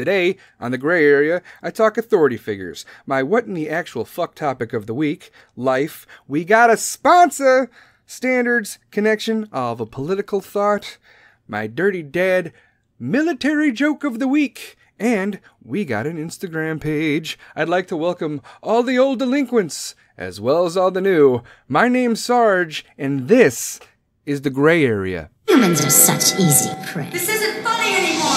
Today, on the gray area, I talk authority figures, my what in the actual fuck topic of the week, life, we got a sponsor, standards, connection of a political thought, my dirty dad, military joke of the week, and we got an Instagram page. I'd like to welcome all the old delinquents, as well as all the new. My name's Sarge, and this is the gray area. Humans are such easy prey. This isn't funny anymore!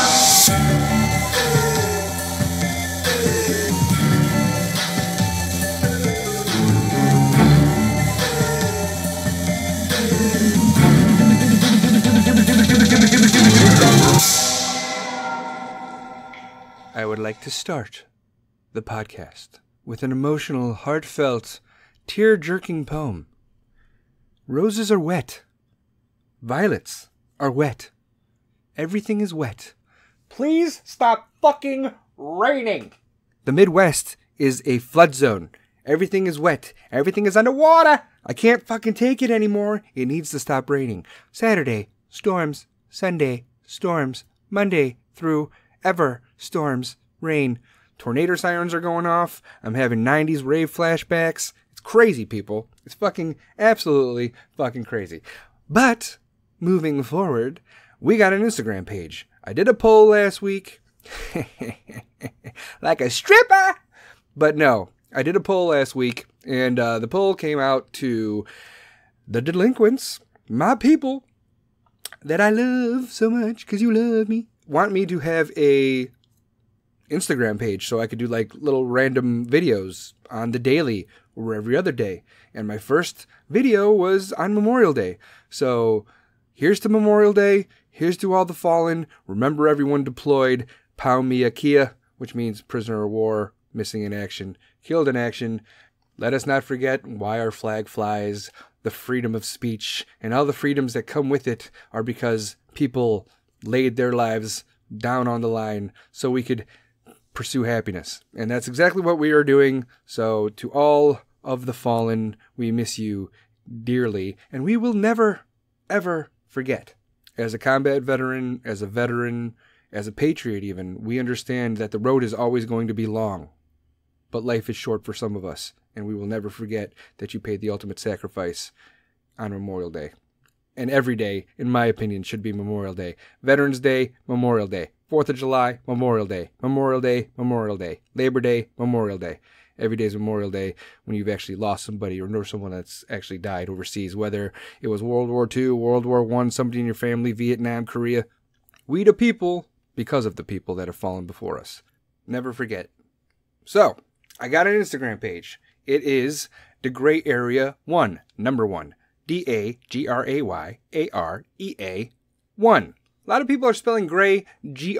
I would like to start the podcast with an emotional, heartfelt, tear-jerking poem. Roses are wet. Violets are wet. Everything is wet. Please stop fucking raining. The Midwest is a flood zone. Everything is wet. Everything is underwater. I can't fucking take it anymore. It needs to stop raining. Saturday, storms. Sunday, storms. Monday through ever, storms, rain. Tornado sirens are going off. I'm having 90s rave flashbacks. It's crazy, people. It's fucking absolutely fucking crazy. But moving forward, we got an Instagram page. I did a poll last week. Like a stripper. But no, I did a poll last week, and the poll came out to the delinquents, my people, that I love so much because you love me, want me to have a Instagram page so I could do like little random videos on the daily or every other day. And my first video was on Memorial Day. So here's to Memorial Day. Here's to all the fallen. Remember everyone deployed. Pau Mia Kia, which means prisoner of war, missing in action, killed in action. Let us not forget why our flag flies. The freedom of speech and all the freedoms that come with it are because people laid their lives down on the line so we could pursue happiness. And that's exactly what we are doing. So to all of the fallen, we miss you dearly. And we will never, ever forget. As a combat veteran, as a patriot even, we understand that the road is always going to be long. But life is short for some of us. And we will never forget that you paid the ultimate sacrifice on Memorial Day. And every day, in my opinion, should be Memorial Day. Veterans Day, Memorial Day. 4th of July, Memorial Day. Memorial Day, Memorial Day. Labor Day, Memorial Day. Every day is Memorial Day when you've actually lost somebody or know someone that's actually died overseas, whether it was World War II, World War I, somebody in your family, Vietnam, Korea. We the people, because of the people that have fallen before us. Never forget. So, I got an Instagram page. It is the Gray Area 1, number 1. DAGRAYAREA 1. A lot of people are spelling gray Grey.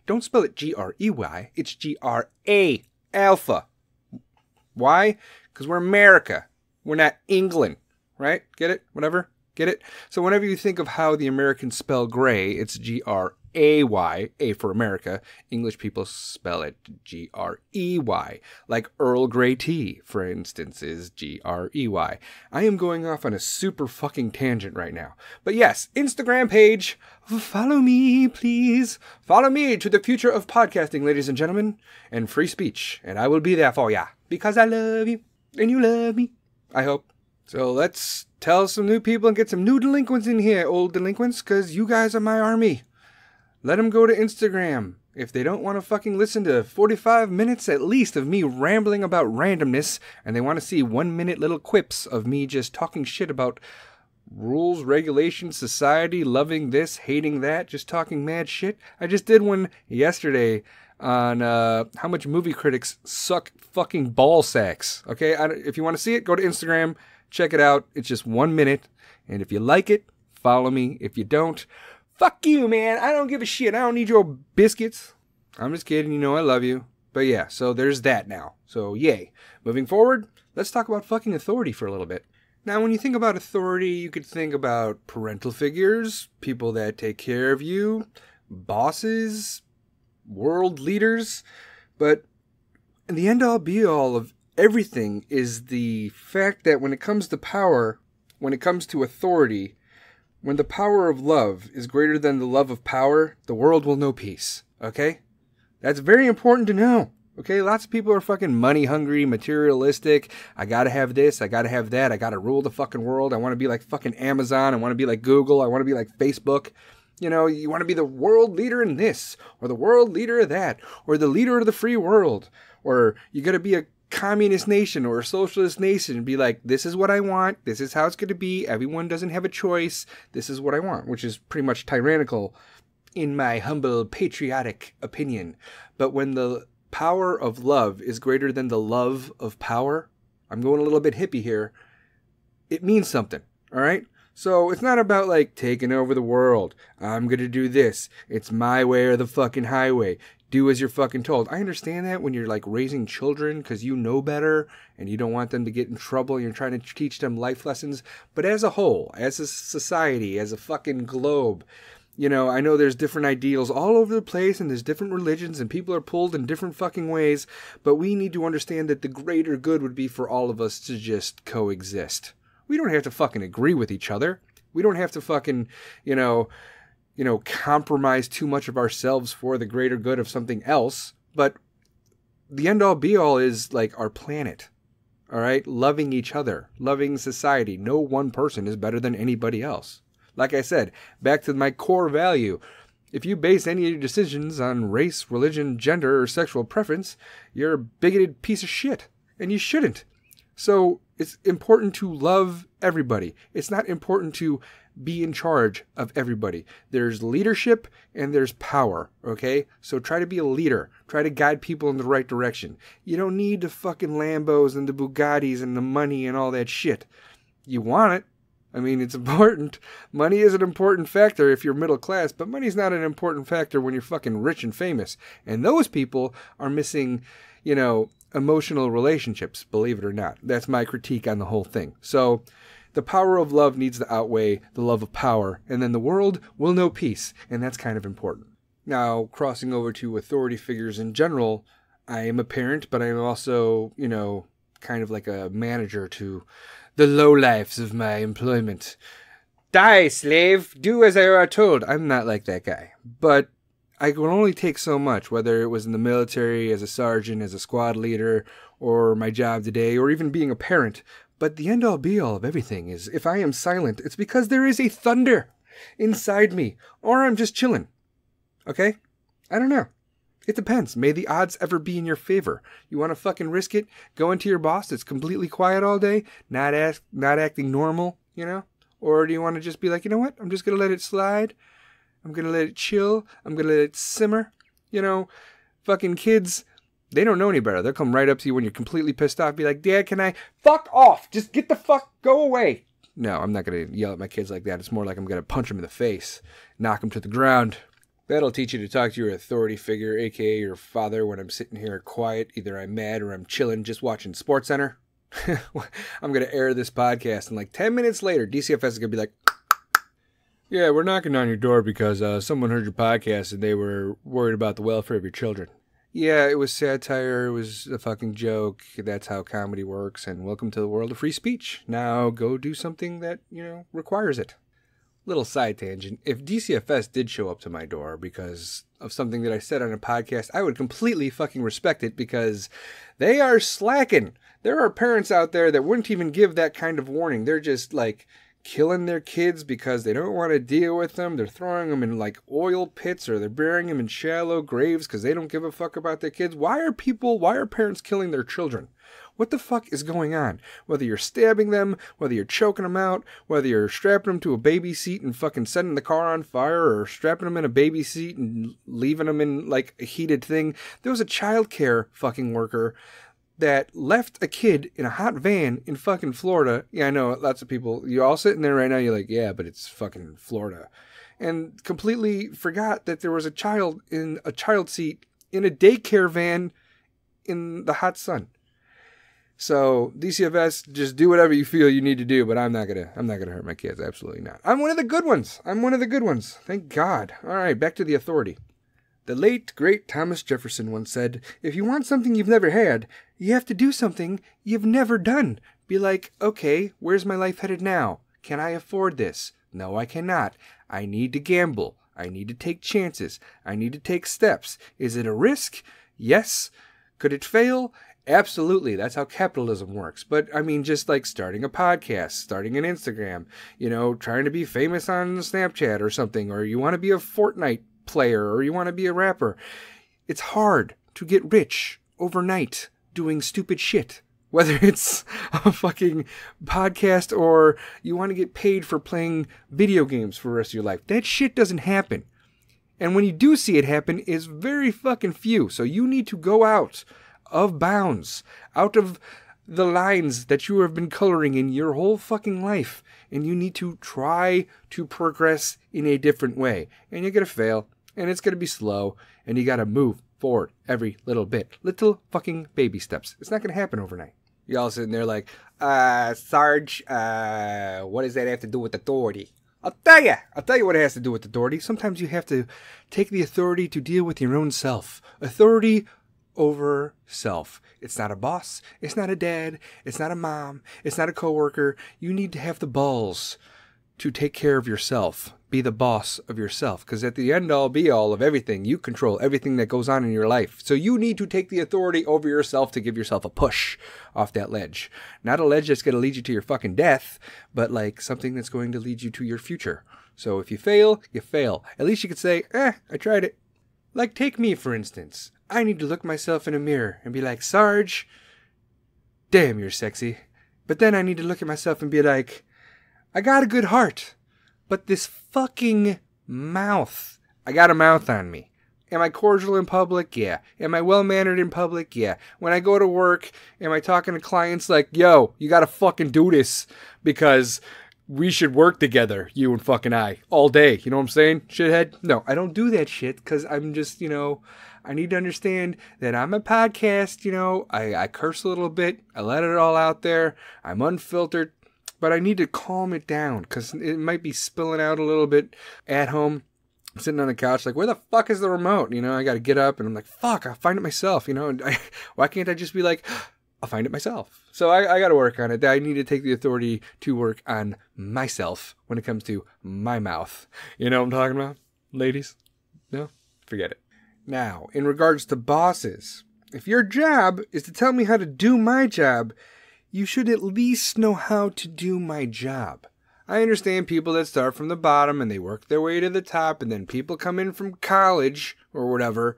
Don't spell it Grey. It's GRA alpha. Why? Because we're America. We're not England. Right? Get it? Whatever? Get it? So whenever you think of how the Americans spell gray, it's GRAY, A for America. English people spell it GREY. Like Earl Grey tea, for instance, is GREY. I am going off on a super fucking tangent right now. But yes, Instagram page. Follow me, please. Follow me to the future of podcasting, ladies and gentlemen, and free speech. And I will be there for ya. Because I love you. And you love me. I hope. So let's tell some new people and get some new delinquents in here, old delinquents, because you guys are my army. Let them go to Instagram. If they don't want to fucking listen to 45 minutes at least of me rambling about randomness, and they want to see 1-minute little quips of me just talking shit about rules, regulations, society, loving this, hating that, just talking mad shit. I just did one yesterday on how much movie critics suck fucking ball sacks. Okay, if you want to see it, go to Instagram. Check it out. It's just 1 minute. And if you like it, follow me. If you don't, fuck you, man. I don't give a shit. I don't need your biscuits. I'm just kidding. You know I love you. But yeah, so there's that now. So yay. Moving forward, let's talk about fucking authority for a little bit. Now, when you think about authority, you could think about parental figures, people that take care of you, bosses, world leaders. But in the end all be all of everything is the fact that when it comes to power, when it comes to authority, when the power of love is greater than the love of power, the world will know peace. Okay? That's very important to know. Okay, lots of people are fucking money hungry, materialistic. I gotta have this, I gotta have that, I gotta rule the fucking world. I want to be like fucking Amazon, I want to be like Google, I want to be like Facebook. You know, you want to be the world leader in this, or the world leader of that, or the leader of the free world, or you gotta be a communist nation or a socialist nation and be like, this is what I want, this is how it's gonna be, everyone doesn't have a choice, this is what I want, which is pretty much tyrannical in my humble patriotic opinion. But when the power of love is greater than the love of power, I'm going a little bit hippie here, it means something, all right? So it's not about like taking over the world. I'm going to do this. It's my way or the fucking highway. Do as you're fucking told. I understand that when you're like raising children because you know better and you don't want them to get in trouble and you're trying to teach them life lessons. But as a whole, as a society, as a fucking globe, you know, I know there's different ideals all over the place and there's different religions and people are pulled in different fucking ways, but we need to understand that the greater good would be for all of us to just coexist. We don't have to fucking agree with each other. We don't have to fucking, you know, compromise too much of ourselves for the greater good of something else, but the end all be all is like our planet. All right? Loving each other, loving society. No one person is better than anybody else. Like I said, back to my core value. If you base any of your decisions on race, religion, gender, or sexual preference, you're a bigoted piece of shit. And you shouldn't. So it's important to love everybody. It's not important to be in charge of everybody. There's leadership and there's power, okay? So try to be a leader. Try to guide people in the right direction. You don't need the fucking Lambos and the Bugattis and the money and all that shit. You want it. I mean, it's important. Money is an important factor if you're middle class, but money's not an important factor when you're fucking rich and famous. And those people are missing, you know, emotional relationships, believe it or not. That's my critique on the whole thing. So the power of love needs to outweigh the love of power, and then the world will know peace, and that's kind of important. Now, crossing over to authority figures in general, I am a parent, but I'm also, you know, kind of like a manager to the lowlifes of my employment. Die, slave! Do as I are told! I'm not like that guy. But I can only take so much, whether it was in the military, as a sergeant, as a squad leader, or my job today, or even being a parent. But the end-all be-all of everything is, if I am silent, it's because there is a thunder inside me, or I'm just chilling. Okay? I don't know. It depends. May the odds ever be in your favor. You want to fucking risk it? Go into your boss that's completely quiet all day, not acting normal, you know? Or do you want to just be like, you know what? I'm just going to let it slide. I'm going to let it chill. I'm going to let it simmer. You know, fucking kids, they don't know any better. They'll come right up to you when you're completely pissed off. Be like, Dad, can I? Fuck off. Just get the fuck, go away. No, I'm not going to yell at my kids like that. It's more like I'm going to punch them in the face, knock them to the ground. That'll teach you to talk to your authority figure, a.k.a. your father, when I'm sitting here quiet. Either I'm mad or I'm chilling, just watching SportsCenter. I'm going to air this podcast, and like 10 minutes later, DCFS is going to be like, yeah, we're knocking on your door because someone heard your podcast and they were worried about the welfare of your children. Yeah, it was satire. It was a fucking joke. That's how comedy works, and welcome to the world of free speech. Now go do something that, you know, requires it. Little side tangent. If DCFS did show up to my door because of something that I said on a podcast, I would completely fucking respect it because they are slacking. There are parents out there that wouldn't even give that kind of warning. They're just like killing their kids because they don't want to deal with them. They're throwing them in like oil pits or they're burying them in shallow graves because they don't give a fuck about their kids. Why are parents killing their children? What the fuck is going on? Whether you're stabbing them, whether you're choking them out, whether you're strapping them to a baby seat and fucking setting the car on fire, or strapping them in a baby seat and leaving them in like a heated thing. There was a childcare fucking worker that left a kid in a hot van in fucking Florida. Yeah, I know, lots of people, you're all sitting there right now, you're like, yeah, but it's fucking Florida. And completely forgot that there was a child in a child seat in a daycare van in the hot sun. So DCFS, just do whatever you feel you need to do, but I'm not gonna hurt my kids. Absolutely not. I'm one of the good ones. Thank God. All right, back to the authority. The late, great Thomas Jefferson once said, if you want something you've never had, you have to do something you've never done. Be like, okay, where's my life headed now? Can I afford this? No, I cannot. I need to gamble. I need to take chances. I need to take steps. Is it a risk? Yes. Could it fail? Absolutely. That's how capitalism works. But I mean, just like starting a podcast, starting an Instagram, trying to be famous on Snapchat or something, or you want to be a Fortnite player, or you want to be a rapper. It's hard to get rich overnight doing stupid shit. Whether it's a fucking podcast or you want to get paid for playing video games for the rest of your life. That shit doesn't happen. And when you do see it happen, it's very fucking few. So you need to go out of bounds, out of the lines that you have been coloring in your whole fucking life. And you need to try to progress in a different way. And you're going to fail. And it's going to be slow. And you got to move forward every little bit. Little fucking baby steps. It's not going to happen overnight. Y'all sitting there like, Sarge, what does that have to do with authority? I'll tell you what it has to do with authority. Sometimes you have to take the authority to deal with your own self. Authority over self. It's not a boss. It's not a dad. It's not a mom. It's not a coworker. You need to have the balls to take care of yourself. Be the boss of yourself. Because at the end all be all of everything, you control everything that goes on in your life. So you need to take the authority over yourself to give yourself a push off that ledge. Not a ledge that's going to lead you to your fucking death, but like something that's going to lead you to your future. So if you fail, you fail. At least you could say, I tried it. Like take me, for instance. I need to look myself in a mirror and be like, Sarge, damn, you're sexy. But then I need to look at myself and be like, I got a good heart. But this fucking mouth. I got a mouth on me. Am I cordial in public? Yeah. Am I well-mannered in public? Yeah. When I go to work, am I talking to clients like, yo, you gotta fucking do this because we should work together, you and fucking I, all day. You know what I'm saying, shithead? No, I don't do that shit because I'm just, I need to understand that I'm a podcast, I curse a little bit. I let it all out there. I'm unfiltered. But I need to calm it down because it might be spilling out a little bit at home. I'm sitting on the couch like, where the fuck is the remote? I got to get up and I'm like, fuck, I'll find it myself. Why can't I just be like, I'll find it myself? So I got to work on it. I need to take the authority to work on myself when it comes to my mouth. You know what I'm talking about, ladies? No? Forget it. Now, in regards to bosses, if your job is to tell me how to do my job, you should at least know how to do my job. I understand people that start from the bottom and they work their way to the top, and then people come in from college or whatever,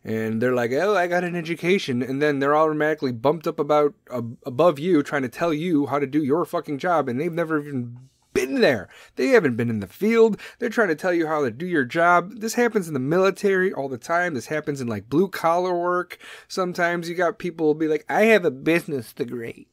and they're like, oh, I got an education, and then they're automatically bumped up above you trying to tell you how to do your fucking job, and they've never even been there. They haven't been in the field. They're trying to tell you how to do your job. This happens in the military all the time. This happens in like blue collar work. Sometimes you got people will be like, I have a business degree.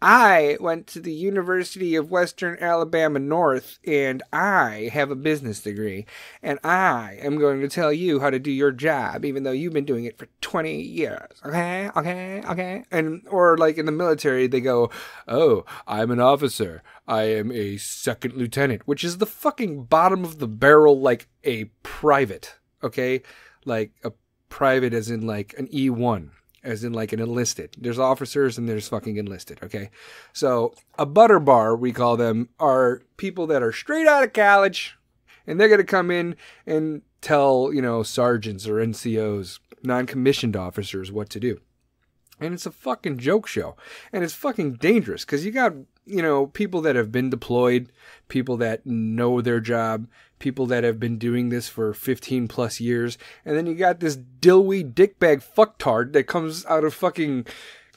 I went to the University of Western Alabama North and I have a business degree and I am going to tell you how to do your job even though you've been doing it for 20 years. Okay. And or like in the military they go, oh, I'm an officer. I am a second lieutenant, which is the fucking bottom of the barrel like a private, okay? Like a private as in like an E1. As in like an enlisted. There's officers and there's fucking enlisted, okay? So a butter bar, we call them, are people that are straight out of college and they're going to come in and tell, sergeants or NCOs, non-commissioned officers what to do. And it's a fucking joke show. And it's fucking dangerous because you got, people that have been deployed, people that know their job, people that have been doing this for 15 plus years. And then you got this dillweed dickbag fucktard that comes out of fucking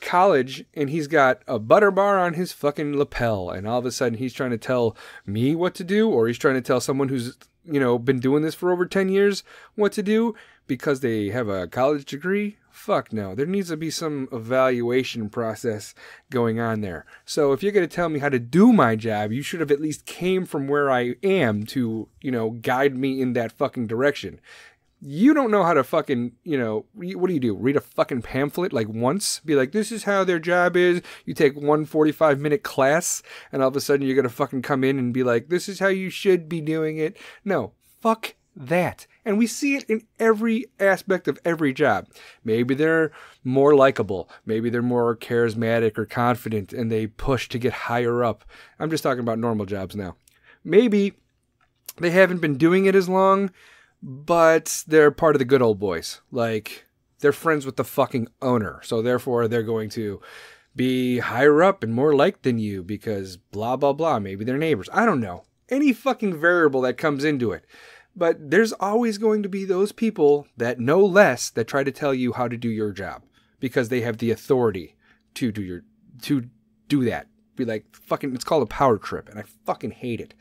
college and he's got a butter bar on his fucking lapel. And all of a sudden he's trying to tell me what to do, or he's trying to tell someone who's, been doing this for over 10 years what to do because they have a college degree. Fuck no. There needs to be some evaluation process going on there. So if you're going to tell me how to do my job, you should have at least came from where I am to, guide me in that fucking direction. You don't know how to fucking, what do? Read a fucking pamphlet like once? Be like, this is how their job is. You take one 45-minute class and all of a sudden you're going to fucking come in and be like, this is how you should be doing it. No, fuck that. And we see it in every aspect of every job. Maybe they're more likable. Maybe they're more charismatic or confident and they push to get higher up. I'm just talking about normal jobs now. Maybe they haven't been doing it as long, but they're part of the good old boys. Like, they're friends with the fucking owner. So therefore, they're going to be higher up and more liked than you because blah, blah, blah. Maybe they're neighbors. I don't know. Any fucking variable that comes into it. But there's always going to be those people that know less that try to tell you how to do your job because they have the authority to do that. Be like, fucking, it's called a power trip, and I fucking hate it.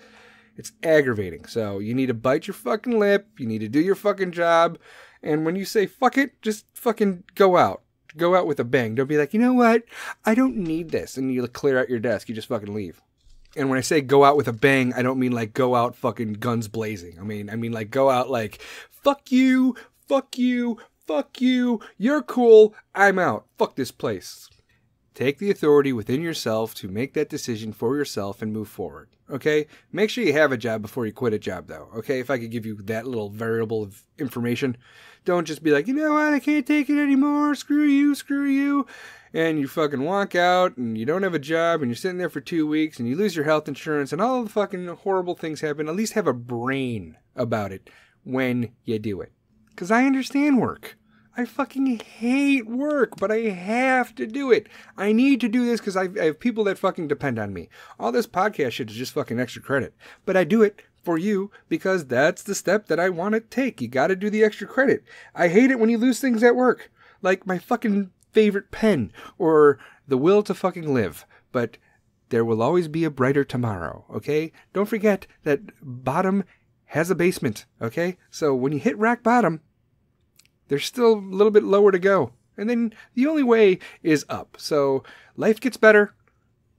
It's aggravating. So you need to bite your fucking lip. You need to do your fucking job. And when you say fuck it, just fucking go out. Go out with a bang. Don't be like, you know what? I don't need this. And you clear out your desk. You just fucking leave. And when I say go out with a bang, I don't mean like go out fucking guns blazing. I mean like go out like, fuck you, fuck you, fuck you. You're cool. I'm out. Fuck this place. Take the authority within yourself to make that decision for yourself and move forward. Okay? Make sure you have a job before you quit a job, though. Okay? If I could give you that little variable of information, don't just be like, you know what? I can't take it anymore. Screw you, screw you. And you fucking walk out and you don't have a job and you're sitting there for 2 weeks and you lose your health insurance and all the fucking horrible things happen. At least have a brain about it when you do it. Because I understand work. I fucking hate work, but I have to do it. I need to do this because I have people that fucking depend on me. All this podcast shit is just fucking extra credit. But I do it for you because that's the step that I want to take. You got to do the extra credit. I hate it when you lose things at work. Like my fucking favorite pen or the will to fucking live. But there will always be a brighter tomorrow, okay? Don't forget that bottom has a basement, okay? So when you hit rock bottom, there's still a little bit lower to go. And then the only way is up. So life gets better.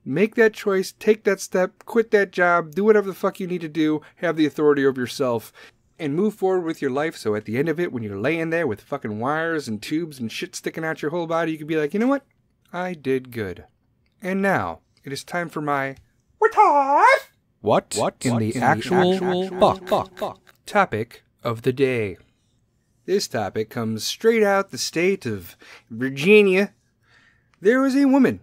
Make that choice. Take that step. Quit that job. Do whatever the fuck you need to do. Have the authority over yourself. And move forward with your life. So at the end of it, when you're laying there with fucking wires and tubes and shit sticking out your whole body, you can be like, you know what? I did good. And now it is time for my What in the actual fuck topic of the day. This topic comes straight out the state of Virginia. There was a woman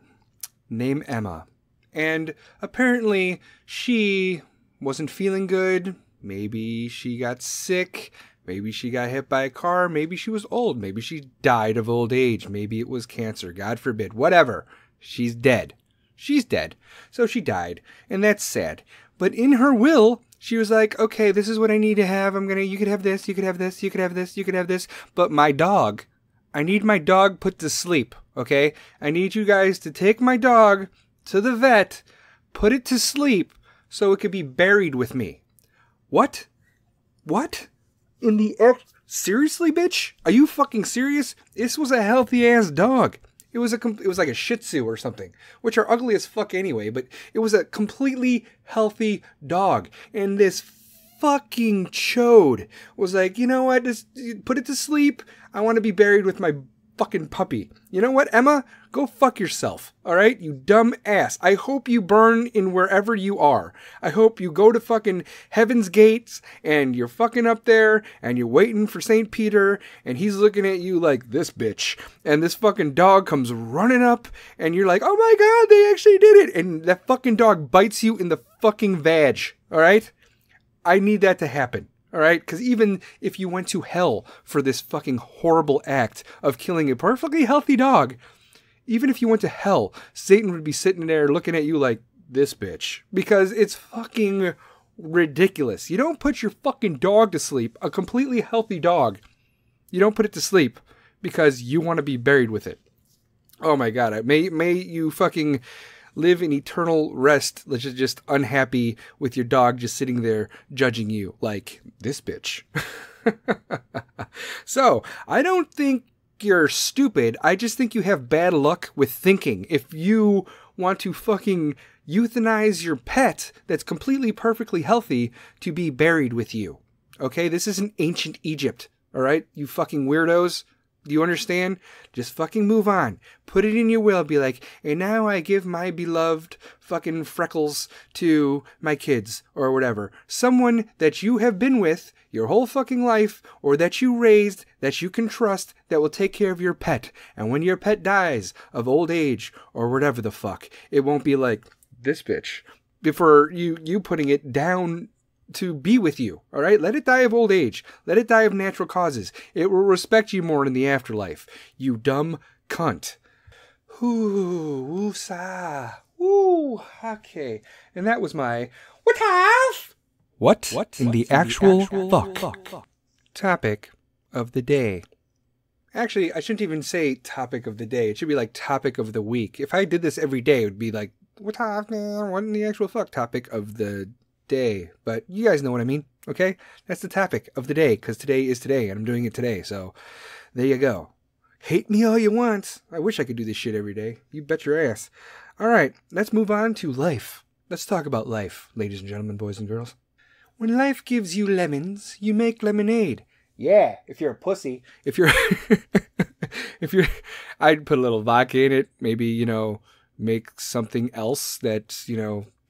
named Emma, and apparently she wasn't feeling good. Maybe she got sick. Maybe she got hit by a car. Maybe she was old. Maybe she died of old age. Maybe it was cancer. God forbid. Whatever. She's dead. She's dead. So she died, and that's sad. But in her will, she was like, okay, this is what I need to have. You could have this, you could have this, you could have this, you could have this. But my dog, I need my dog put to sleep, okay? I need you guys to take my dog to the vet, put it to sleep, so it could be buried with me. What? What? In the seriously, bitch? Are you fucking serious? This was a healthy-ass dog. It was like a Shih Tzu or something, which are ugly as fuck anyway, but it was a completely healthy dog. And this fucking chode was like, you know what, just put it to sleep. I want to be buried with my fucking puppy. You know what, Emma? Go fuck yourself, all right? You dumb ass. I hope you burn in wherever you are. I hope you go to fucking Heaven's Gates and you're fucking up there and you're waiting for St. Peter and he's looking at you like this bitch. And this fucking dog comes running up and you're like, oh my God, they actually did it. And that fucking dog bites you in the fucking vag, all right? I need that to happen. All right, because even if you went to hell for this fucking horrible act of killing a perfectly healthy dog, even if you went to hell, Satan would be sitting there looking at you like, this bitch. Because it's fucking ridiculous. You don't put your fucking dog to sleep, a completely healthy dog. You don't put it to sleep because you want to be buried with it. Oh my God, may you fucking live in eternal rest, just unhappy with your dog just sitting there judging you like, this bitch. So, I don't think you're stupid. I just think you have bad luck with thinking. If you want to fucking euthanize your pet that's completely perfectly healthy to be buried with you. Okay? This isn't ancient Egypt. All right? You fucking weirdos. Do you understand? Just fucking move on. Put it in your will. Be like, and now I give my beloved fucking Freckles to my kids or whatever. Someone that you have been with your whole fucking life or that you raised, that you can trust, that will take care of your pet. And when your pet dies of old age or whatever the fuck, it won't be like, this bitch. For you putting it down to be with you, all right? Let it die of old age. Let it die of natural causes. It will respect you more in the afterlife. You dumb cunt. Ooh, woosah. Ooh, okay. And that was my what in the actual fuck topic of the day. Actually, I shouldn't even say topic of the day. It should be like topic of the week. If I did this every day, it would be like, what in the actual fuck topic of the day? But you guys know what I mean, okay? That's the topic of the day, because today is today, and I'm doing it today. So there you go. Hate me all you want. I wish I could do this shit every day. You bet your ass. All right, let's move on to life. Let's talk about life, ladies and gentlemen, boys and girls. When life gives you lemons, you make lemonade. Yeah, if you're a pussy. If you're, I'd put a little vodka in it. Maybe, make something else that,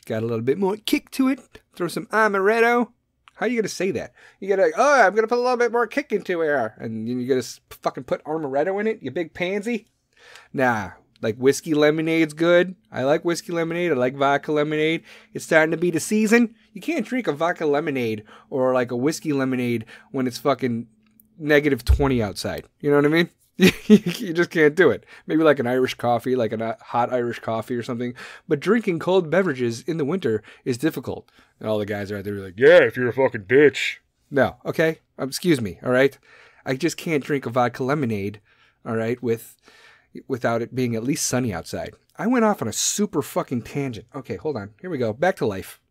got a little bit more kick to it. Throw some amaretto. How are you going to say that? You got to, I'm going to put a little bit more kick into it. And you got to fucking put amaretto in it, you big pansy? Nah, like whiskey lemonade's good. I like whiskey lemonade. I like vodka lemonade. It's starting to be the season. You can't drink a vodka lemonade or like a whiskey lemonade when it's fucking -20 outside. You know what I mean? You just can't do it. Maybe like an Irish coffee, like a hot Irish coffee or something. But drinking cold beverages in the winter is difficult. And all the guys are out there like, yeah, if you're a fucking bitch. No, okay? Excuse me, all right? I just can't drink a vodka lemonade, all right, without it being at least sunny outside. I went off on a super fucking tangent. Okay, hold on. Here we go. Back to life.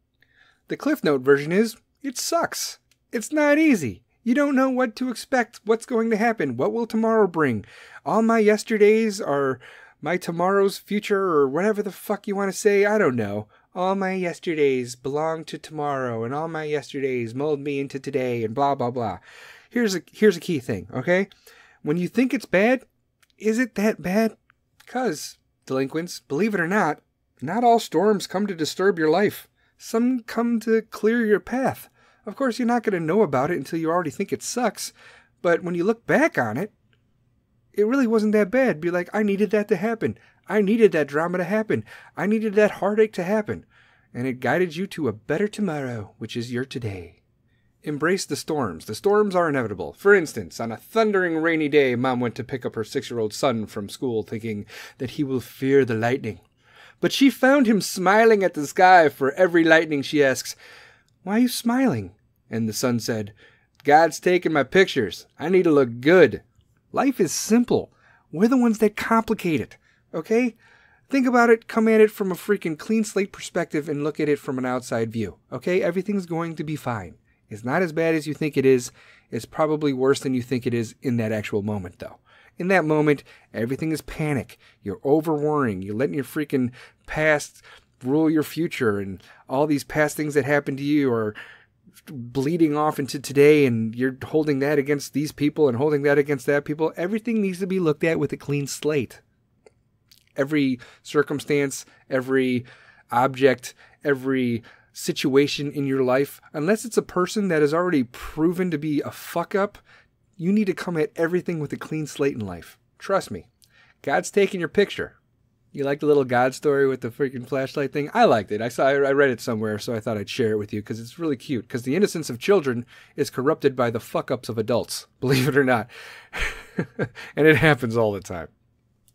The Cliff Note version is, it sucks. It's not easy. You don't know what to expect, what's going to happen, what will tomorrow bring. All my yesterdays are my tomorrow's future, or whatever the fuck you want to say, I don't know. All my yesterdays belong to tomorrow, and all my yesterdays mold me into today, and blah, blah, blah. Here's a key thing, okay? When you think it's bad, is it that bad? Because, delinquents, believe it or not all storms come to disturb your life. Some come to clear your path. Of course, you're not going to know about it until you already think it sucks. But when you look back on it, it really wasn't that bad. Be like, I needed that to happen. I needed that drama to happen. I needed that heartache to happen. And it guided you to a better tomorrow, which is your today. Embrace the storms. The storms are inevitable. For instance, on a thundering rainy day, Mom went to pick up her 6-year-old son from school thinking that he will fear the lightning. But she found him smiling at the sky for every lightning. She asks, why are you smiling? And the son said, God's taking my pictures. I need to look good. Life is simple. We're the ones that complicate it. Okay? Think about it, come at it from a freaking clean slate perspective and look at it from an outside view. Okay? Everything's going to be fine. It's not as bad as you think it is. It's probably worse than you think it is in that actual moment, though. In that moment, everything is panic. You're over-worrying. You're letting your freaking past rule your future, and all these past things that happened to you are bleeding off into today, and you're holding that against these people and holding that against that people. Everything needs to be looked at with a clean slate. Every circumstance, every object, every situation in your life, unless it's a person that is already proven to be a fuck up, you need to come at everything with a clean slate in life. Trust me. God's taking your picture. You like the little God story with the freaking flashlight thing? I liked it. I read it somewhere, so I thought I'd share it with you because it's really cute. Because the innocence of children is corrupted by the fuck-ups of adults, believe it or not. And it happens all the time.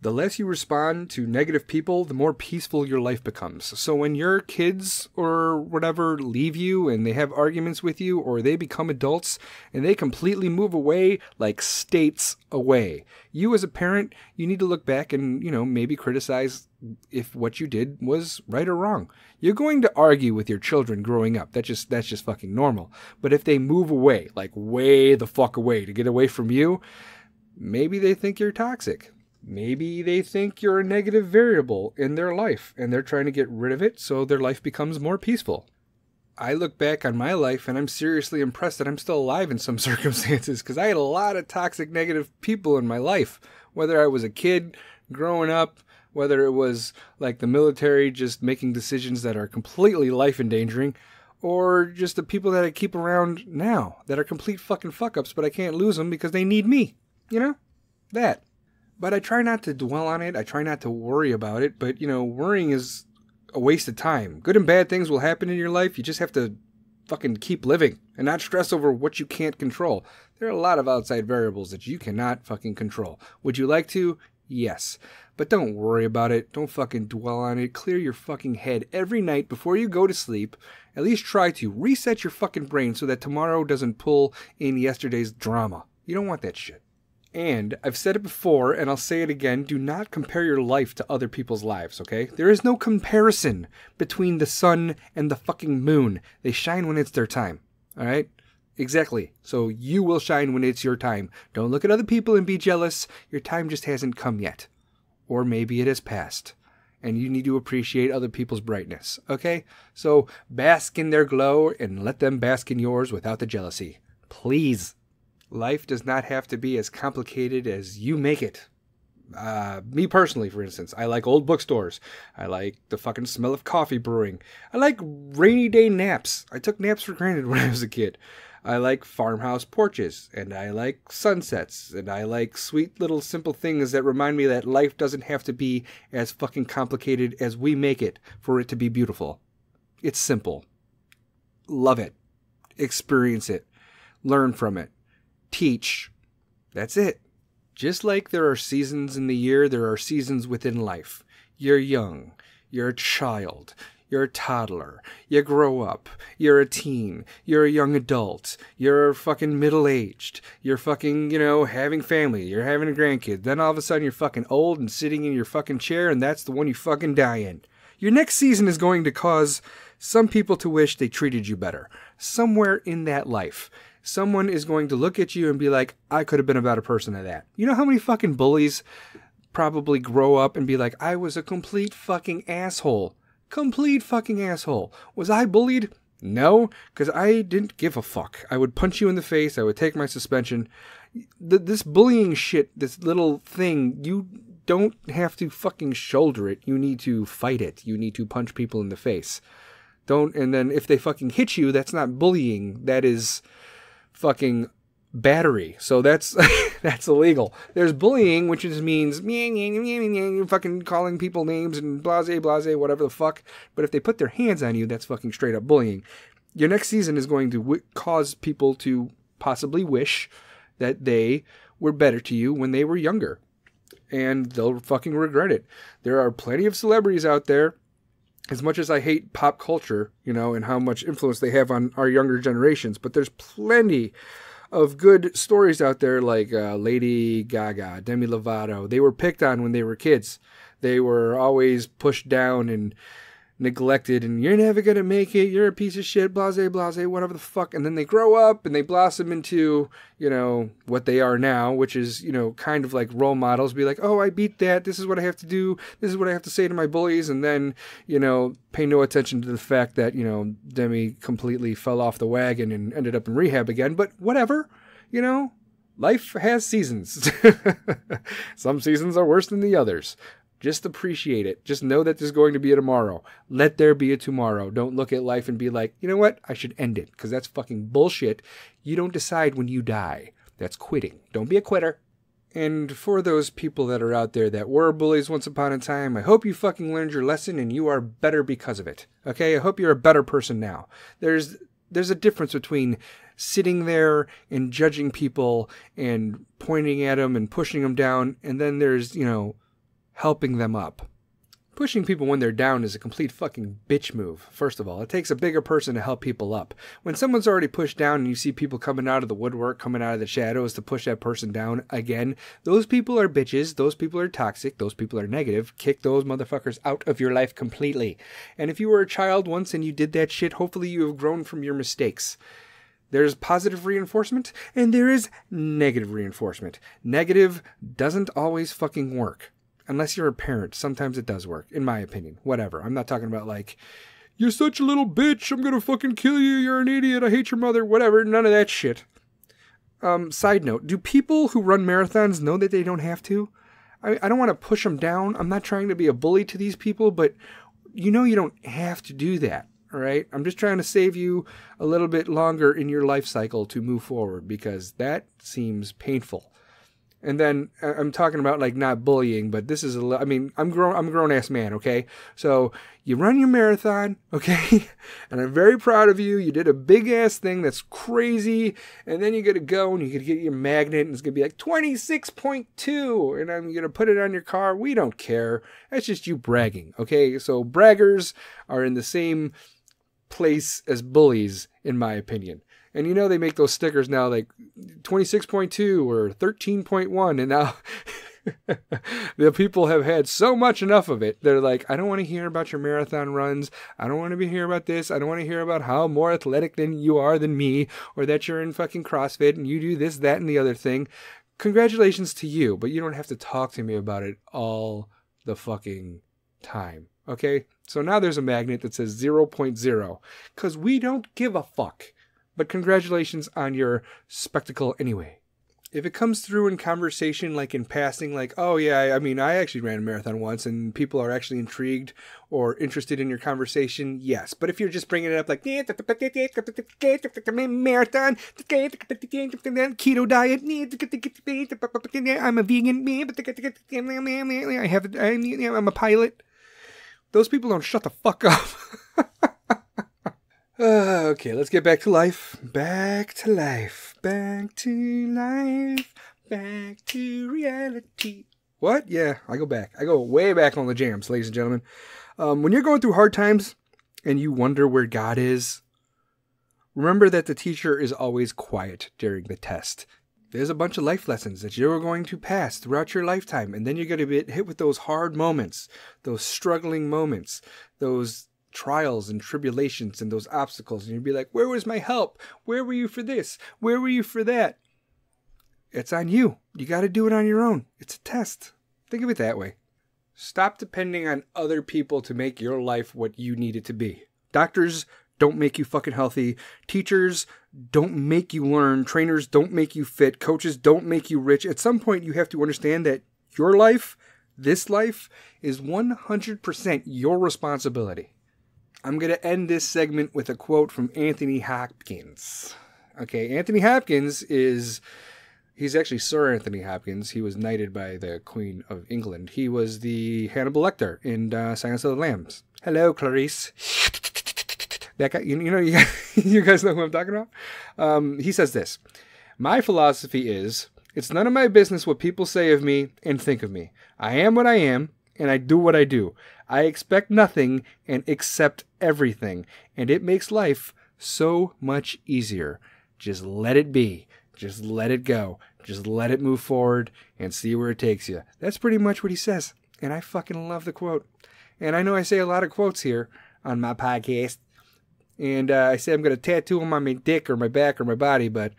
The less you respond to negative people, the more peaceful your life becomes. So when your kids or whatever leave you and they have arguments with you, or they become adults and they completely move away, like states away, you as a parent, you need to look back and, maybe criticize if what you did was right or wrong. You're going to argue with your children growing up. That's just fucking normal. But if they move away, like way the fuck away to get away from you, maybe they think you're toxic. Maybe they think you're a negative variable in their life, and they're trying to get rid of it so their life becomes more peaceful. I look back on my life, and I'm seriously impressed that I'm still alive in some circumstances, because I had a lot of toxic, negative people in my life. Whether I was a kid growing up, whether it was like the military just making decisions that are completely life-endangering, or just the people that I keep around now that are complete fucking fuck-ups, but I can't lose them because they need me. That. But I try not to dwell on it. I try not to worry about it. But, worrying is a waste of time. Good and bad things will happen in your life. You just have to fucking keep living and not stress over what you can't control. There are a lot of outside variables that you cannot fucking control. Would you like to? Yes. But don't worry about it. Don't fucking dwell on it. Clear your fucking head every night before you go to sleep. At least try to reset your fucking brain so that tomorrow doesn't pull in yesterday's drama. You don't want that shit. And I've said it before, and I'll say it again, do not compare your life to other people's lives, okay? There is no comparison between the sun and the fucking moon. They shine when it's their time, all right? Exactly. So you will shine when it's your time. Don't look at other people and be jealous. Your time just hasn't come yet. Or maybe it has passed. And you need to appreciate other people's brightness, okay? So bask in their glow and let them bask in yours without the jealousy. Please. Life does not have to be as complicated as you make it. Me personally, for instance, I like old bookstores. I like the fucking smell of coffee brewing. I like rainy day naps. I took naps for granted when I was a kid. I like farmhouse porches, and I like sunsets, and I like sweet little simple things that remind me that life doesn't have to be as fucking complicated as we make it for it to be beautiful. It's simple. Love it. Experience it. Learn from it. Teach. That's it. Just like there are seasons in the year, there are seasons within life. You're young. You're a child. You're a toddler. You grow up. You're a teen. You're a young adult. You're fucking middle-aged. You're fucking, having family. You're having a grandkid. Then all of a sudden you're fucking old and sitting in your fucking chair, and that's the one you fucking die in. Your next season is going to cause some people to wish they treated you better. Somewhere in that life. Someone is going to look at you and be like, I could have been a better person at that. You know how many fucking bullies probably grow up and be like, I was a complete fucking asshole. Complete fucking asshole. Was I bullied? No, because I didn't give a fuck. I would punch you in the face. I would take my suspension. This bullying shit, this little thing, you don't have to fucking shoulder it. You need to fight it. You need to punch people in the face. And then if they fucking hit you, that's not bullying. That is fucking battery. So that's that's illegal. There's bullying, which just means fucking calling people names and blase, whatever the fuck. But if they put their hands on you, that's fucking straight up bullying. Your next season is going to cause people to possibly wish that they were better to you when they were younger. And they'll fucking regret it. There are plenty of celebrities out there. As much as I hate pop culture, and how much influence they have on our younger generations, but there's plenty of good stories out there like Lady Gaga, Demi Lovato. They were picked on when they were kids. They were always pushed down and neglected, and you're never going to make it, you're a piece of shit, blase, whatever the fuck. And then they grow up and they blossom into, what they are now, which is, kind of like role models. Be like, oh, I beat that. This is what I have to do. This is what I have to say to my bullies. And then, pay no attention to the fact that, Demi completely fell off the wagon and ended up in rehab again. But whatever, life has seasons. Some seasons are worse than the others. Just appreciate it. Just know that there's going to be a tomorrow. Let there be a tomorrow. Don't look at life and be like, you know what? I should end it. Because that's fucking bullshit. You don't decide when you die. That's quitting. Don't be a quitter. And for those people that are out there that were bullies once upon a time, I hope you fucking learned your lesson and you are better because of it. Okay? I hope you're a better person now. There's a difference between sitting there and judging people and pointing at them and pushing them down, and then there's, helping them up. Pushing people when they're down is a complete fucking bitch move, first of all. It takes a bigger person to help people up. When someone's already pushed down and you see people coming out of the woodwork, coming out of the shadows to push that person down again, those people are bitches, those people are toxic, those people are negative. Kick those motherfuckers out of your life completely. And if you were a child once and you did that shit, hopefully you have grown from your mistakes. There's positive reinforcement and there is negative reinforcement. Negative doesn't always fucking work. Unless you're a parent, sometimes it does work, in my opinion. Whatever. I'm not talking about like, you're such a little bitch, I'm gonna fucking kill you, you're an idiot, I hate your mother, whatever. None of that shit. Side note, do people who run marathons know that they don't have to? I don't want to push them down. I'm not trying to be a bully to these people, but you don't have to do that, all right? I'm just trying to save you a little bit longer in your life cycle to move forward because that seems painful. And then I'm talking about like not bullying, but this is I mean, I'm a grown ass man, okay? So you run your marathon, okay? And I'm very proud of you. You did a big ass thing that's crazy. And then you got to go and you got to get your magnet and it's going to be like 26.2 and I'm going to put it on your car. We don't care. That's just you bragging, okay? So braggers are in the same place as bullies, in my opinion. And you know they make those stickers now like 26.2 or 13.1 and now the people have had so much enough of it. They're like, I don't want to hear about your marathon runs. I don't want to hear about this. I don't want to hear about how more athletic than you are than me or that you're in fucking CrossFit and you do this, that, and the other thing. Congratulations to you, but you don't have to talk to me about it all the fucking time. Okay? So now there's a magnet that says 0.0 because we don't give a fuck. But congratulations on your spectacle anyway. If it comes through in conversation, like in passing, like, oh yeah, I mean, I actually ran a marathon once and people are actually intrigued or interested in your conversation, yes. But if you're just bringing it up like, marathon, keto diet, I'm a vegan, I'm a pilot. Those people don't shut the fuck up. Okay, let's get back to life. Back to life. Back to life. Back to reality. What? Yeah, I go back. I go way back on the jams, ladies and gentlemen. When you're going through hard times and you wonder where God is, remember that the teacher is always quiet during the test. There's a bunch of life lessons that you're going to pass throughout your lifetime, and then you're going to be hit with those hard moments, those struggling moments, those trials and tribulations and those obstacles, and you'd be like, where was my help? Where were you for this? Where were you for that? It's on you. You got to do it on your own. It's a test. Think of it that way. Stop depending on other people to make your life what you need it to be. Doctors don't make you fucking healthy. Teachers don't make you learn. Trainers don't make you fit. Coaches don't make you rich. At some point, you have to understand that your life, this life, is 100% your responsibility. I'm going to end this segment with a quote from Anthony Hopkins. Okay, Anthony Hopkins he's actually Sir Anthony Hopkins. He was knighted by the Queen of England. He was the Hannibal Lecter in Silence of the Lambs. Hello, Clarice. That guy, you know, you guys know who I'm talking about? He says this, my philosophy is, it's none of my business what people say of me and think of me. I am what I am, and I do what I do. I expect nothing and accept everything, and it makes life so much easier. Just let it be. Just let it go. Just let it move forward and see where it takes you. That's pretty much what he says, and I fucking love the quote. And I know I say a lot of quotes here on my podcast, and I say I'm going to tattoo them on my dick or my back or my body, but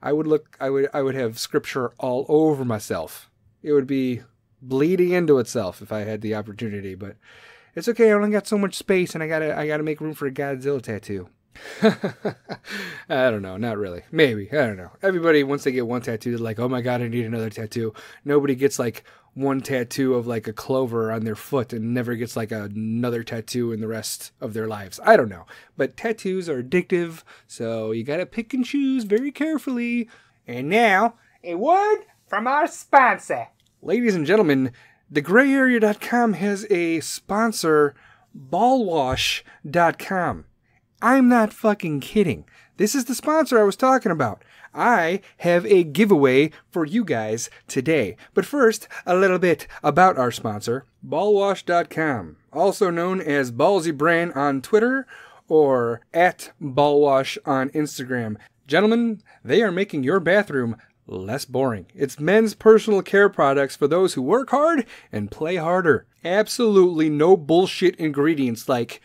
I would have scripture all over myself. It would be bleeding into itself if I had the opportunity, but it's okay. I only got so much space, and I gotta make room for a Godzilla tattoo. I don't know, not really. Maybe, I don't know. Everybody, once they get one tattoo, they're like, oh my god, I need another tattoo. Nobody gets like one tattoo of like a clover on their foot and never gets like another tattoo in the rest of their lives. I don't know, but tattoos are addictive, so you gotta pick and choose very carefully. And now, a word from our sponsor. Ladies and gentlemen, thegrayarea.com has a sponsor, Ballwash.com. I'm not fucking kidding. This is the sponsor I was talking about. I have a giveaway for you guys today. But first, a little bit about our sponsor, Ballwash.com, also known as Ballsy Brand on Twitter or at Ballwash on Instagram. Gentlemen, they are making your bathroom less boring. It's men's personal care products for those who work hard and play harder. Absolutely no bullshit ingredients like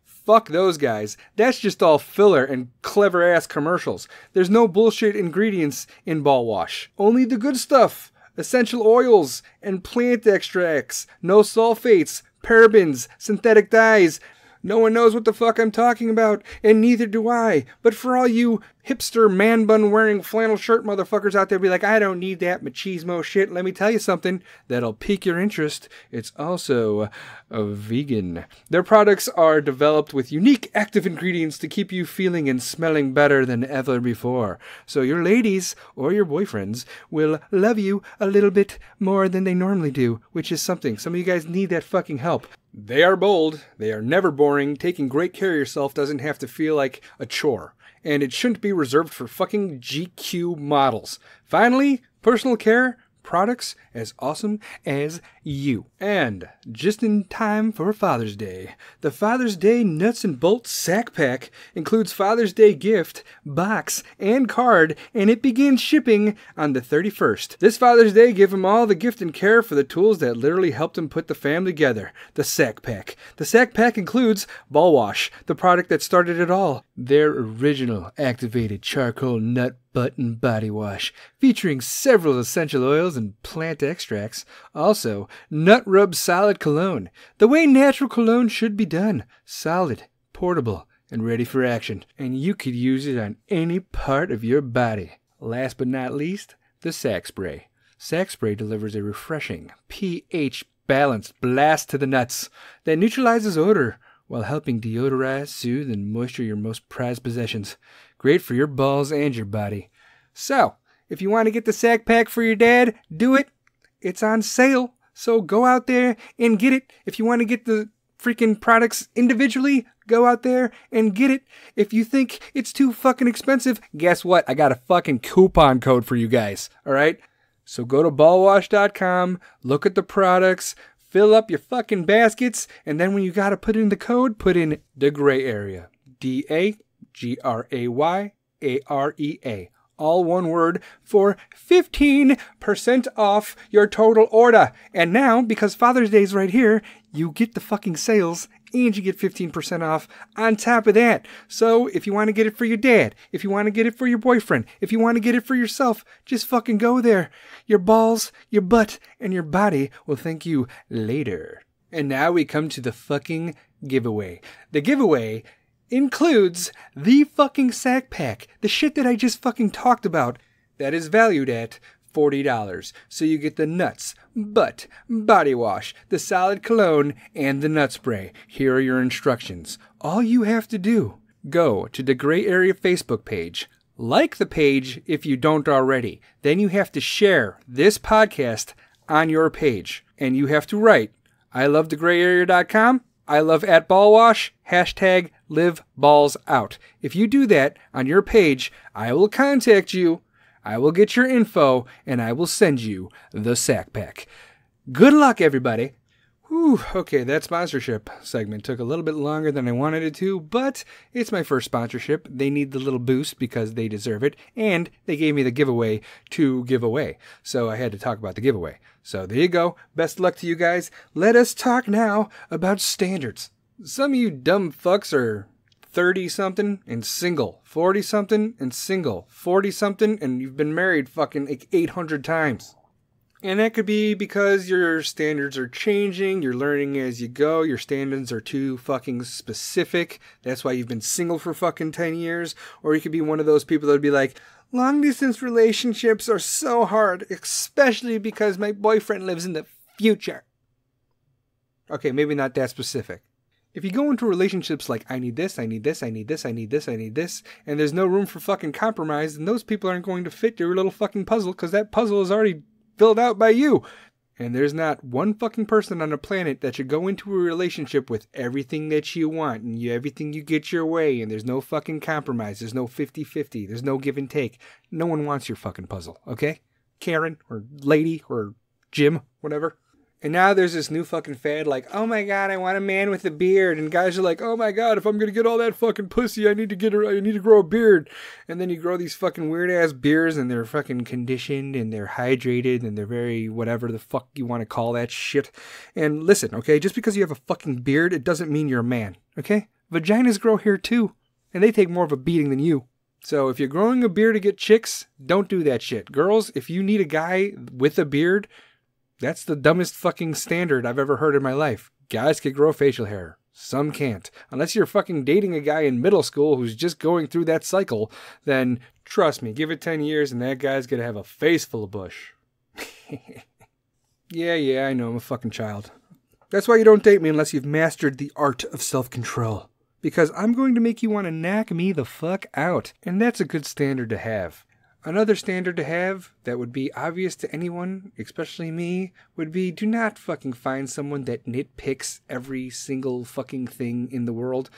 fuck those guys. That's just all filler and clever ass commercials. There's no bullshit ingredients in Ballwash. Only the good stuff. Essential oils and plant extracts. No sulfates, parabens, synthetic dyes. No one knows what the fuck I'm talking about, and neither do I. But for all you hipster man bun wearing flannel shirt motherfuckers out there be like, I don't need that machismo shit. Let me tell you something that'll pique your interest. It's also vegan. Their products are developed with unique active ingredients to keep you feeling and smelling better than ever before. So your ladies or your boyfriends will love you a little bit more than they normally do, which is something. Some of you guys need that fucking help. They are bold. They are never boring. Taking great care of yourself doesn't have to feel like a chore. And it shouldn't be reserved for fucking GQ models. Finally, personal care products as awesome as you. And just in time for Father's Day, the Father's Day Nuts and Bolts Sack Pack includes Father's Day gift, box, and card, and it begins shipping on the 31st. This Father's Day, give him all the gift and care for the tools that literally helped him put the family together. The Sack Pack. The Sack Pack includes Ballwash, the product that started it all. Their original activated charcoal nut button body wash, featuring several essential oils and plant extracts. Also, Nut Rub Solid Cologne, the way natural cologne should be done. Solid, portable, and ready for action. And you could use it on any part of your body. Last but not least, the Sack Spray. Sack Spray delivers a refreshing, pH-balanced blast to the nuts that neutralizes odor while helping deodorize, soothe, and moisture your most prized possessions. Great for your balls and your body. So, if you want to get the Sack Pack for your dad, do it. It's on sale, so go out there and get it. If you want to get the freaking products individually, go out there and get it. If you think it's too fucking expensive, guess what? I got a fucking coupon code for you guys, all right? So go to ballwash.com, look at the products, fill up your fucking baskets, and then when you gotta put in the code, put in the gray area. DAGRAYAREA. All one word for 15% off your total order. And now, because Father's Day is right here, you get the fucking sales and you get 15% off on top of that. So if you want to get it for your dad, if you want to get it for your boyfriend, if you want to get it for yourself, just fucking go there. Your balls, your butt, and your body will thank you later. And now we come to the fucking giveaway. The giveaway includes the fucking Sack Pack, the shit that I just fucking talked about, that is valued at $40. So you get the nuts, butt, body wash, the solid cologne, and the nut spray. Here are your instructions. All you have to do, go to the Gray Area Facebook page, like the page if you don't already. Then you have to share this podcast on your page. And you have to write, ilovethegrayarea.com, I love at Ballwash, hashtag live balls out. If you do that on your page, I will contact you, I will get your info, and I will send you the Sack Pack. Good luck, everybody. Whew, okay, that sponsorship segment took a little bit longer than I wanted it to, but it's my first sponsorship. They need the little boost because they deserve it, and they gave me the giveaway to give away. So I had to talk about the giveaway. So there you go. Best luck to you guys. Let us talk now about standards. Some of you dumb fucks are 30-something and single, 40-something and single, 40-something, and you've been married fucking like 800 times. And that could be because your standards are changing, you're learning as you go, your standards are too fucking specific, that's why you've been single for fucking 10 years, or you could be one of those people that would be like, long distance relationships are so hard, especially because my boyfriend lives in the future. Okay, maybe not that specific. If you go into relationships like, I need this, I need this, I need this, I need this, I need this, and there's no room for fucking compromise, then those people aren't going to fit your little fucking puzzle, because that puzzle is already filled out by you. And there's not one fucking person on the planet that should go into a relationship with everything that you want and everything you get your way, and there's no fucking compromise, there's no 50-50, there's no give and take. No one wants your fucking puzzle, okay? Karen or lady or Jim, whatever. And now there's this new fucking fad like, oh my god, I want a man with a beard. And guys are like, oh my god, if I'm going to get all that fucking pussy, I need to grow a beard. And then you grow these fucking weird ass beards and they're fucking conditioned and they're hydrated and they're very whatever the fuck you want to call that shit. And listen, okay, just because you have a fucking beard, it doesn't mean you're a man, okay? Vaginas grow hair too. And they take more of a beating than you. So if you're growing a beard to get chicks, don't do that shit. Girls, if you need a guy with a beard, that's the dumbest fucking standard I've ever heard in my life. Guys can grow facial hair. Some can't. Unless you're fucking dating a guy in middle school who's just going through that cycle, then trust me, give it 10 years and that guy's gonna have a face full of bush. Yeah, I know, I'm a fucking child. That's why you don't date me unless you've mastered the art of self-control. Because I'm going to make you want to knock me the fuck out. And that's a good standard to have. Another standard to have that would be obvious to anyone, especially me, would be do not fucking find someone that nitpicks every single fucking thing in the world.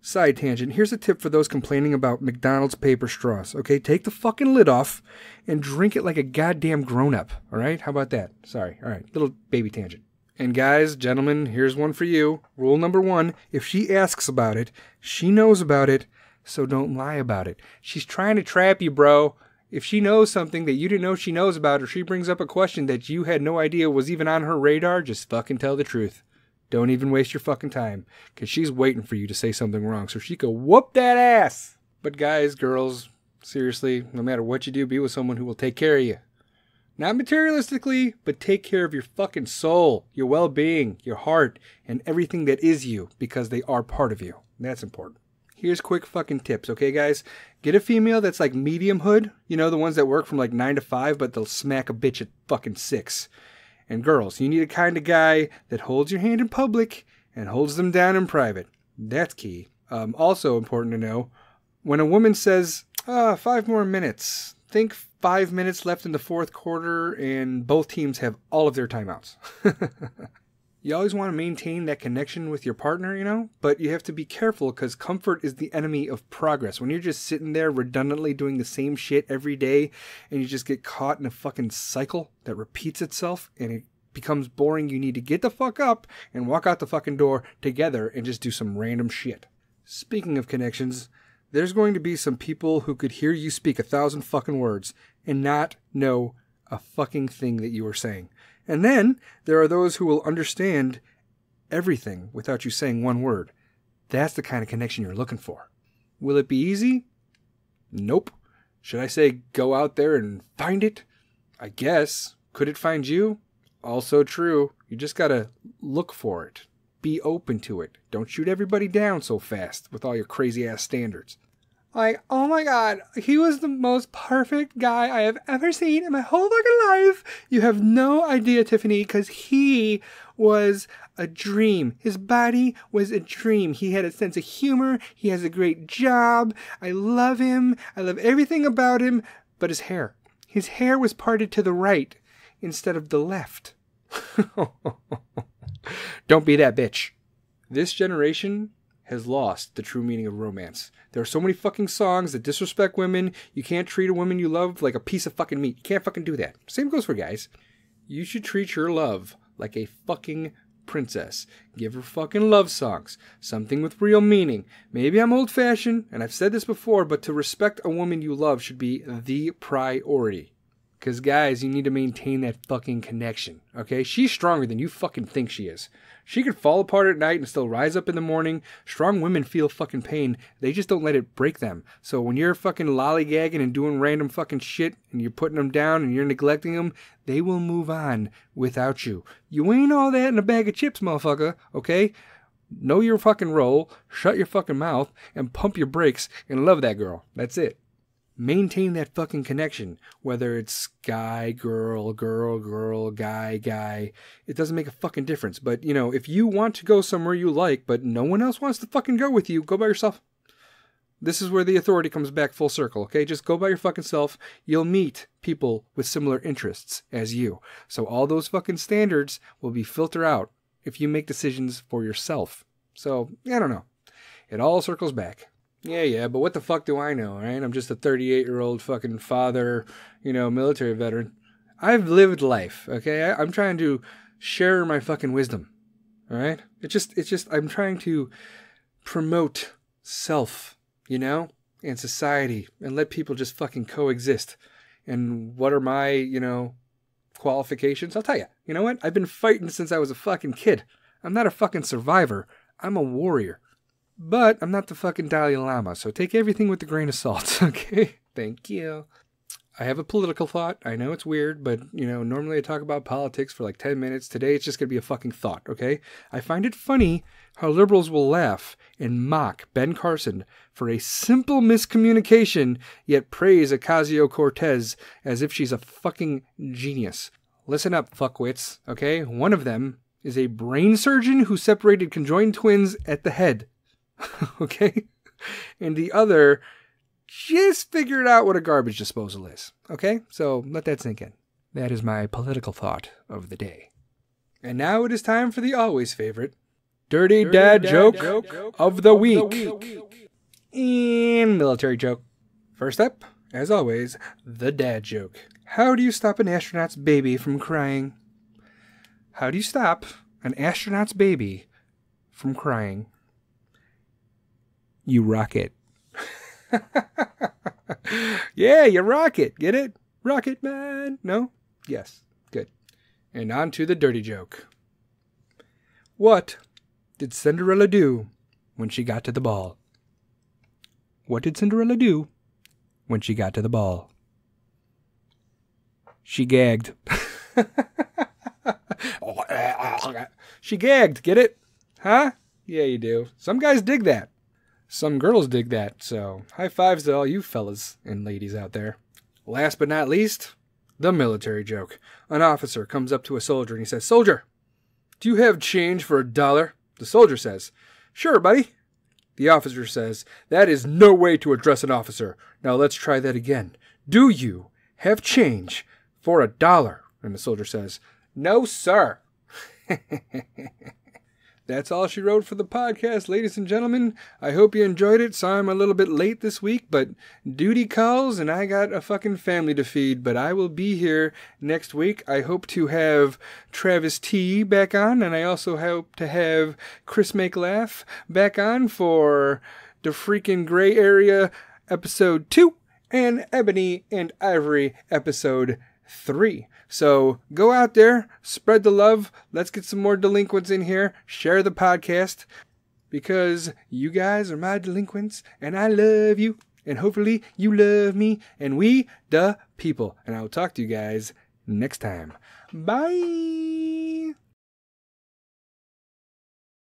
Side tangent, here's a tip for those complaining about McDonald's paper straws, okay? Take the fucking lid off and drink it like a goddamn grown-up, alright? How about that? Sorry, alright, little baby tangent. And guys, gentlemen, here's one for you. Rule number 1, if she asks about it, she knows about it, so don't lie about it. She's trying to trap you, bro. If she knows something that you didn't know she knows about, or she brings up a question that you had no idea was even on her radar, just fucking tell the truth. Don't even waste your fucking time, because she's waiting for you to say something wrong so she can whoop that ass. But guys, girls, seriously, no matter what you do, be with someone who will take care of you. Not materialistically, but take care of your fucking soul, your well-being, your heart, and everything that is you, because they are part of you. That's important. Here's quick fucking tips, okay, guys? Get a female that's like medium hood. You know, the ones that work from like 9 to 5, but they'll smack a bitch at fucking 6. And girls, you need a kind of guy that holds your hand in public and holds them down in private. That's key. Also important to know, when a woman says, 5 more minutes, think 5 minutes left in the fourth quarter and both teams have all of their timeouts. You always want to maintain that connection with your partner, you know, but you have to be careful because comfort is the enemy of progress. When you're just sitting there redundantly doing the same shit every day and you just get caught in a fucking cycle that repeats itself and it becomes boring, you need to get the fuck up and walk out the fucking door together and just do some random shit. Speaking of connections, there's going to be some people who could hear you speak 1,000 fucking words and not know a fucking thing that you were saying. And then there are those who will understand everything without you saying one word. That's the kind of connection you're looking for. Will it be easy? Nope. Should I say go out there and find it? I guess. Could it find you? Also true. You just gotta look for it. Be open to it. Don't shoot everybody down so fast with all your crazy ass standards. Like, oh my god, he was the most perfect guy I have ever seen in my whole fucking life. You have no idea, Tiffany, because he was a dream. His body was a dream. He had a sense of humor. He has a great job. I love him. I love everything about him. But his hair. His hair was parted to the right instead of the left. Don't be that bitch. This generation has lost the true meaning of romance. There are so many fucking songs that disrespect women. You can't treat a woman you love like a piece of fucking meat. You can't fucking do that. Same goes for guys. You should treat your love like a fucking princess. Give her fucking love songs. Something with real meaning. Maybe I'm old-fashioned, and I've said this before, but to respect a woman you love should be the priority. Because guys, you need to maintain that fucking connection, okay? She's stronger than you fucking think she is. She could fall apart at night and still rise up in the morning. Strong women feel fucking pain. They just don't let it break them. So when you're fucking lollygagging and doing random fucking shit and you're putting them down and you're neglecting them, they will move on without you. You ain't all that in a bag of chips, motherfucker, okay? Know your fucking role, shut your fucking mouth, and pump your brakes and love that girl. That's it. Maintain that fucking connection, whether it's guy, girl, girl, girl, guy, guy. It doesn't make a fucking difference. But, you know, if you want to go somewhere you like, but no one else wants to fucking go with you, go by yourself. This is where the authority comes back full circle, okay? Just go by your fucking self. You'll meet people with similar interests as you. So all those fucking standards will be filtered out if you make decisions for yourself. So, I don't know. It all circles back. Yeah, but what the fuck do I know, right? I'm just a 38-year-old fucking father, you know, military veteran. I've lived life, okay? I'm trying to share my fucking wisdom, all right? It's just, I'm trying to promote self, you know, and society, and let people just fucking coexist. And what are my, you know, qualifications? I'll tell you. You know what? I've been fighting since I was a fucking kid. I'm not a fucking survivor. I'm a warrior. But I'm not the fucking Dalai Lama, so take everything with a grain of salt, okay? Thank you. I have a political thought. I know it's weird, but, normally I talk about politics for like 10 minutes. Today it's just going to be a fucking thought, okay? I find it funny how liberals will laugh and mock Ben Carson for a simple miscommunication, yet praise Ocasio-Cortez as if she's a fucking genius. Listen up, fuckwits, okay? One of them is a brain surgeon who separated conjoined twins at the head, okay? And the other just figured out what a garbage disposal is. Okay? So let that sink in. That is my political thought of the day. And now it is time for the always favorite Dirty Dad joke of the week. And military joke. First up, as always, the dad joke. How do you stop an astronaut's baby from crying? How do you stop an astronaut's baby from crying? You rock it. Yeah, you rock it. Get it? Rocket Man. No? Yes. Good. And on to the dirty joke. What did Cinderella do when she got to the ball? What did Cinderella do when she got to the ball? She gagged. She gagged. Get it? Huh? Yeah, you do. Some guys dig that. Some girls dig that, so high fives to all you fellas and ladies out there. Last but not least, the military joke. An officer comes up to a soldier and he says, "Soldier, do you have change for $1?" The soldier says, "Sure, buddy." The officer says, "That is no way to address an officer. Now let's try that again. Do you have change for $1?" And the soldier says, "No, sir." That's all she wrote for the podcast, ladies and gentlemen. I hope you enjoyed it. Sorry I'm a little bit late this week, but duty calls and I got a fucking family to feed. But I will be here next week. I hope to have Travis T back on, and I also hope to have Chris Make Laugh back on for the freaking gray area episode 2 and Ebony and Ivory episode 3. So go out there, spread the love. Let's get some more delinquents in here. Share the podcast because you guys are my delinquents and I love you. And hopefully you love me and we the people. And I'll talk to you guys next time. Bye.